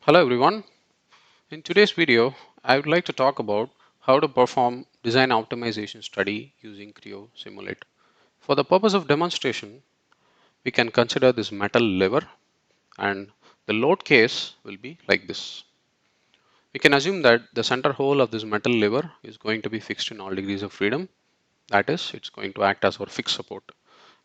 Hello everyone. In today's video, I would like to talk about how to perform design optimization study using Creo Simulate. For the purpose of demonstration, we can consider this metal lever and the load case will be like this. We can assume that the center hole of this metal lever is going to be fixed in all degrees of freedom. That is, it's going to act as our fixed support.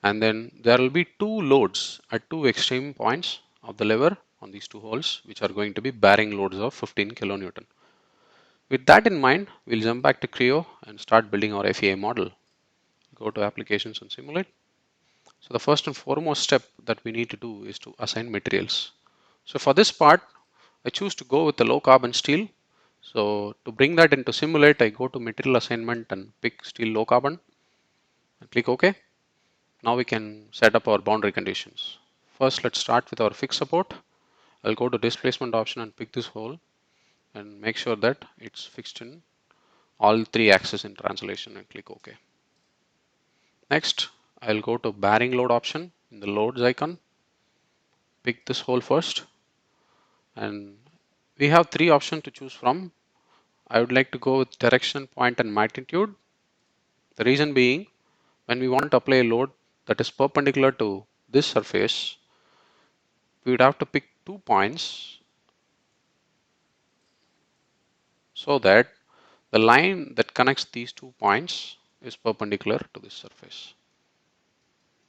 And then there will be two loads at two extreme points of the lever on these two holes, which are going to be bearing loads of 15 kilonewton. With that in mind, we'll jump back to Creo and start building our FEA model. Go to Applications and Simulate. So the first and foremost step that we need to do is to assign materials. So for this part, I choose to go with the low carbon steel. So to bring that into Simulate, I go to Material Assignment and pick steel low carbon and click OK. Now we can set up our boundary conditions. First, let's start with our fixed support. I'll go to Displacement option and pick this hole and make sure that it's fixed in all three axes in translation and click OK. Next, I'll go to bearing load option in the loads icon, pick this hole first, and we have three options to choose from. I would like to go with direction, point, and magnitude. The reason being, when we want to apply a load that is perpendicular to this surface, we would have to pick 2 points so that the line that connects these 2 points is perpendicular to this surface.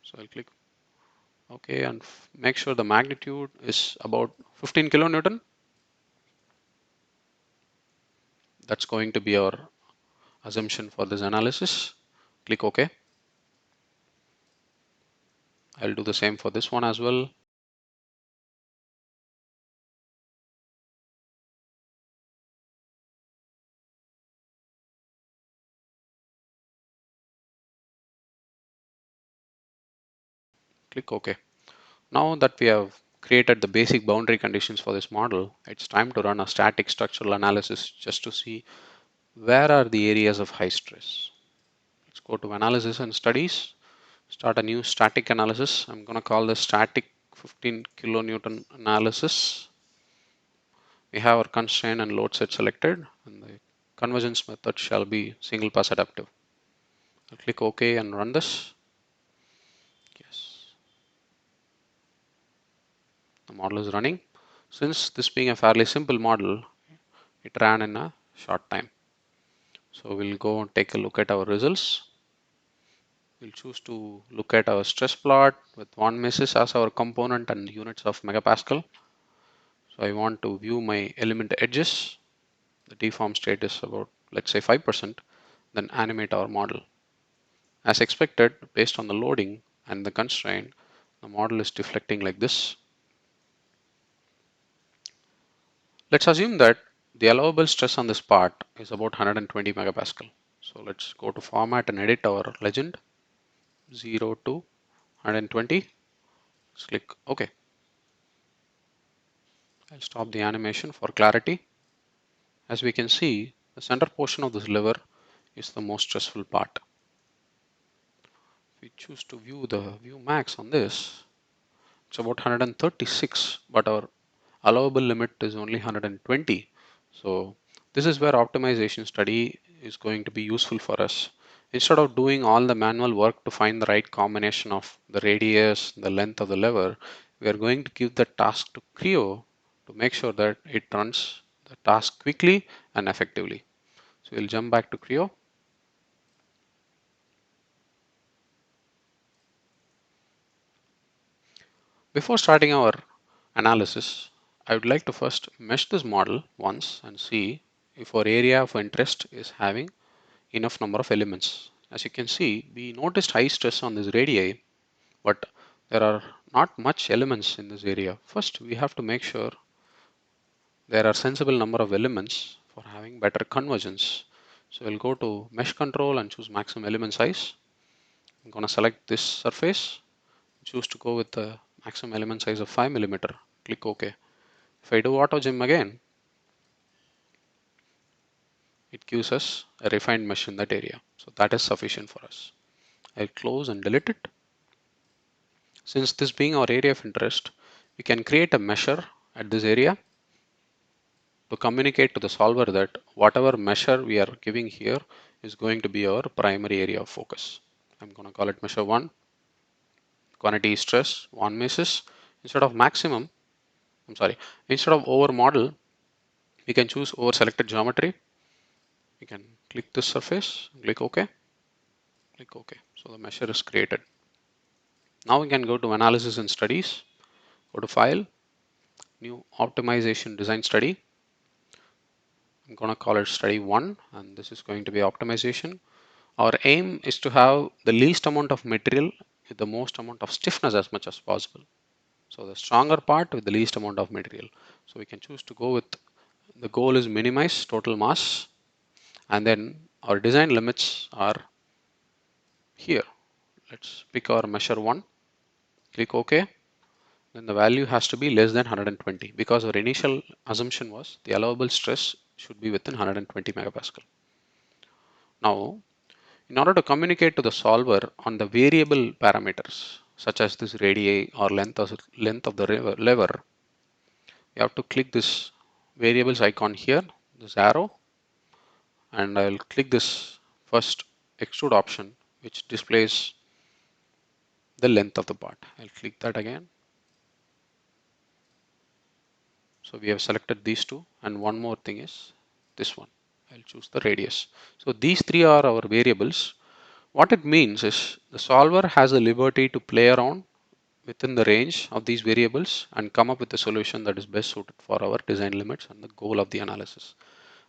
So I'll click OK and make sure the magnitude is about 15 kilonewton. That's going to be our assumption for this analysis. Click OK. I'll do the same for this one as well. Click OK. Now that we have created the basic boundary conditions for this model, it's time to run a static structural analysis just to see where are the areas of high stress. Let's go to Analysis and Studies, start a new static analysis. I'm going to call this static 15 kilonewton analysis. We have our constraint and load set selected, and the convergence method shall be single pass adaptive. I'll click OK and run this. Yes, the model is running. Since this being a fairly simple model, it ran in a short time. So we'll go and take a look at our results. We'll choose to look at our stress plot with 1 mesis as our component and units of megapascal. So I want to view my element edges. The deform state is about, let's say, 5%. Then animate our model. As expected, based on the loading and the constraint, the model is deflecting like this. Let's assume that the allowable stress on this part is about 120 megapascal. So let's go to format and edit our legend 0 to 120. Let's click OK. I'll stop the animation for clarity. As we can see, the center portion of this lever is the most stressful part. If we choose to view the view max on this, it's about 136, but our allowable limit is only 120. So this is where optimization study is going to be useful for us. Instead of doing all the manual work to find the right combination of the radius, the length of the lever, we are going to give the task to Creo to make sure that it runs the task quickly and effectively. So we'll jump back to Creo. Before starting our analysis, I would like to first mesh this model once and see if our area of interest is having enough number of elements. As you can see, we noticed high stress on this radii, but there are not much elements in this area. First, we have to make sure there are sensible number of elements for having better convergence. So we'll go to mesh control and choose maximum element size. I'm going to select this surface, choose to go with the maximum element size of 5 millimeter. Click OK. If I do auto gem again, it gives us a refined mesh in that area. So that is sufficient for us. I'll close and delete it. Since this being our area of interest, we can create a measure at this area. to communicate to the solver that whatever measure we are giving here is going to be our primary area of focus. I'm going to call it measure 1, quantity stress, 1 misses. Instead of maximum, I'm sorry, instead of over model, we can choose over selected geometry. We can click this surface, click OK, click OK. So the measure is created. Now we can go to analysis and studies, go to file, new optimization design study. I'm going to call it study 1, and this is going to be optimization. Our aim is to have the least amount of material with the most amount of stiffness as much as possible. So the stronger part with the least amount of material. So we can choose to go with, the goal is minimize total mass, and then our design limits are here. Let's pick our measure 1, click OK. Then the value has to be less than 120 because our initial assumption was the allowable stress should be within 120 megapascal. Now, in order to communicate to the solver on the variable parameters, such as this radii or length of the lever, you have to click this variables icon here, this arrow, and I'll click this first extrude option, which displays the length of the part. I'll click that again. So we have selected these two, and one more thing is this one. I'll choose the radius. So these three are our variables. What it means is the solver has the liberty to play around within the range of these variables and come up with a solution that is best suited for our design limits and the goal of the analysis.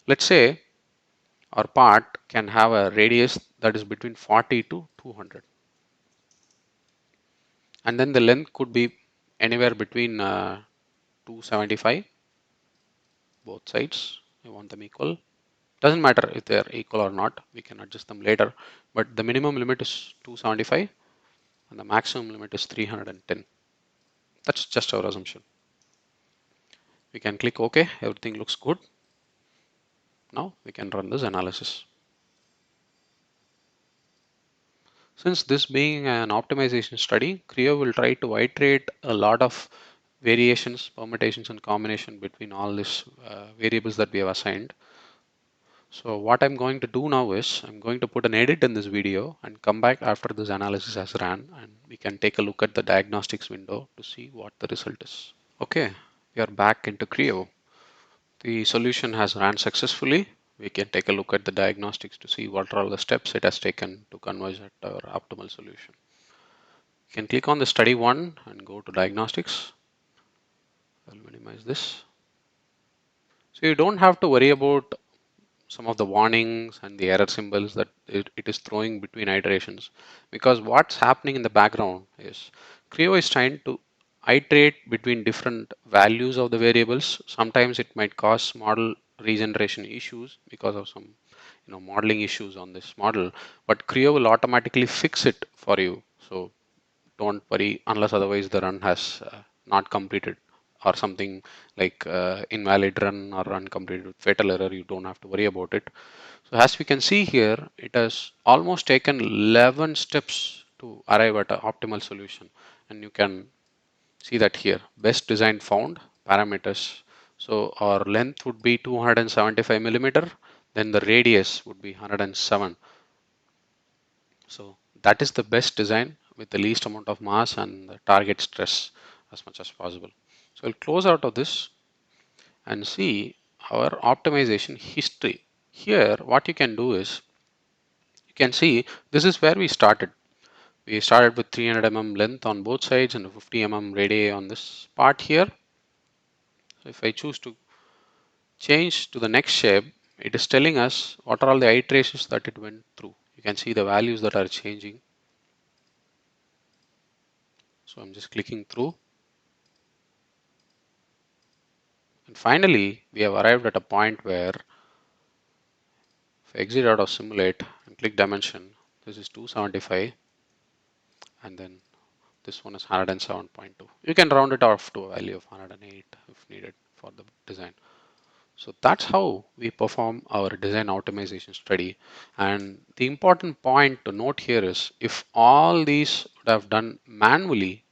Let's say our part can have a radius that is between 40 to 200, and then the length could be anywhere between 275. Both sides, I want them equal. Doesn't matter if they are equal or not, we can adjust them later, but the minimum limit is 275 and the maximum limit is 310. That's just our assumption. We can click OK, everything looks good. Now we can run this analysis. Since this being an optimization study, Creo will try to iterate a lot of variations, permutations, and combination between all these variables that we have assigned. So what I'm going to do now is I'm going to put an edit in this video and come back after this analysis has ran, and we can take a look at the diagnostics window to see what the result is. Okay, we are back into Creo. The solution has ran successfully. We can take a look at the diagnostics to see what are all the steps it has taken to converge at our optimal solution. You can click on the study 1 and go to diagnostics. I'll minimize this. So you don't have to worry about some of the warnings and the error symbols that it is throwing between iterations, because what's happening in the background is Creo is trying to iterate between different values of the variables. Sometimes it might cause model regeneration issues because of some modeling issues on this model, but Creo will automatically fix it for you. So don't worry unless otherwise the run has not completed or something like invalid run or run completed with fatal error. You don't have to worry about it. So as we can see here, it has almost taken 11 steps to arrive at an optimal solution, and you can see that here best design found parameters. So our length would be 275 millimeter, then the radius would be 107. So that is the best design with the least amount of mass and the target stress as much as possible. So I'll close out of this and see our optimization history. Here, what you can do is you can see this is where we started. We started with 300 mm length on both sides and 50 mm radii on this part here. So if I choose to change to the next shape, it is telling us what are all the iterations that it went through. You can see the values that are changing. So I'm just clicking through. And finally, we have arrived at a point where if I exit out of simulate and click dimension, this is 275 and then this one is 107.2. You can round it off to a value of 108 if needed for the design. So that's how we perform our design optimization study. And the important point to note here is if all these would have done manually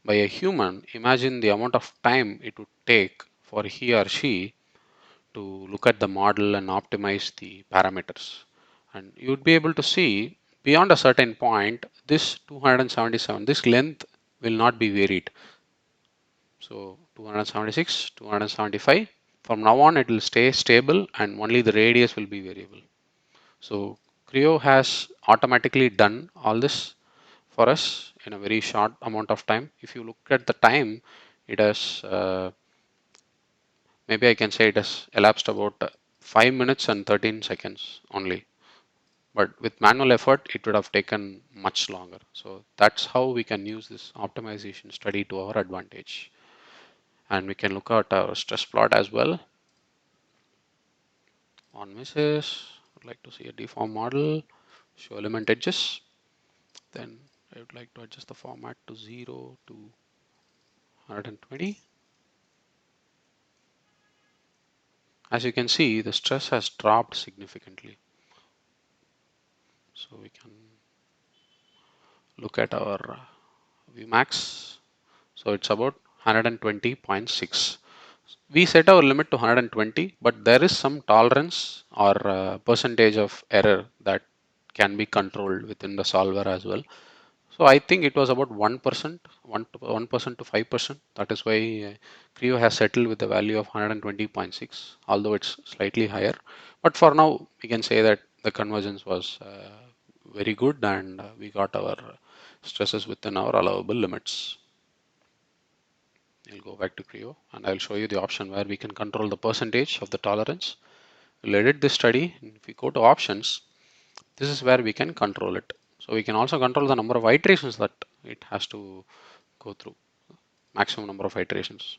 by a human, imagine the amount of time it would take for he or she to look at the model and optimize the parameters. And you would be able to see beyond a certain point, this 277, this length will not be varied. So 276, 275. From now on, it will stay stable and only the radius will be variable. So Creo has automatically done all this for us in a very short amount of time. If you look at the time, it has maybe I can say it has elapsed about 5 minutes and 13 seconds only. But with manual effort, it would have taken much longer. So that's how we can use this optimization study to our advantage. And we can look at our stress plot as well. On misses, I'd like to see a deform model, show element edges. Then I would like to adjust the format to 0 to 120. As you can see, the stress has dropped significantly. So we can look at our Vmax. So it's about 120.6. We set our limit to 120, but there is some tolerance or percentage of error that can be controlled within the solver as well. So I think it was about 1%, 1% to 5%. That is why Creo has settled with the value of 120.6, although it's slightly higher. But for now, we can say that the convergence was very good and we got our stresses within our allowable limits. I'll go back to Creo and I'll show you the option where we can control the percentage of the tolerance. We'll edit this study. If we go to options, this is where we can control it. So we can also control the number of iterations that it has to go through, maximum number of iterations.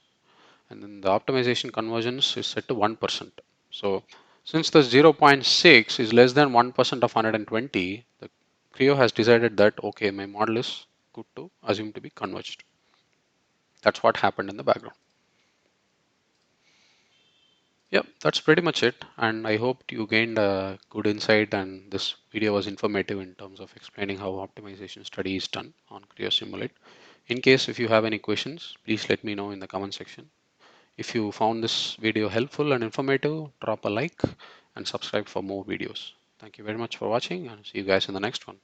And then the optimization convergence is set to 1%. So since the 0.6 is less than 1% of 120, the Creo has decided that, okay, my model is good to assume to be converged. That's what happened in the background. Yep, that's pretty much it. And I hope you gained a good insight and this video was informative in terms of explaining how optimization study is done on Creo Simulate. In case if you have any questions, please let me know in the comment section. If you found this video helpful and informative, drop a like and subscribe for more videos. Thank you very much for watching and see you guys in the next one.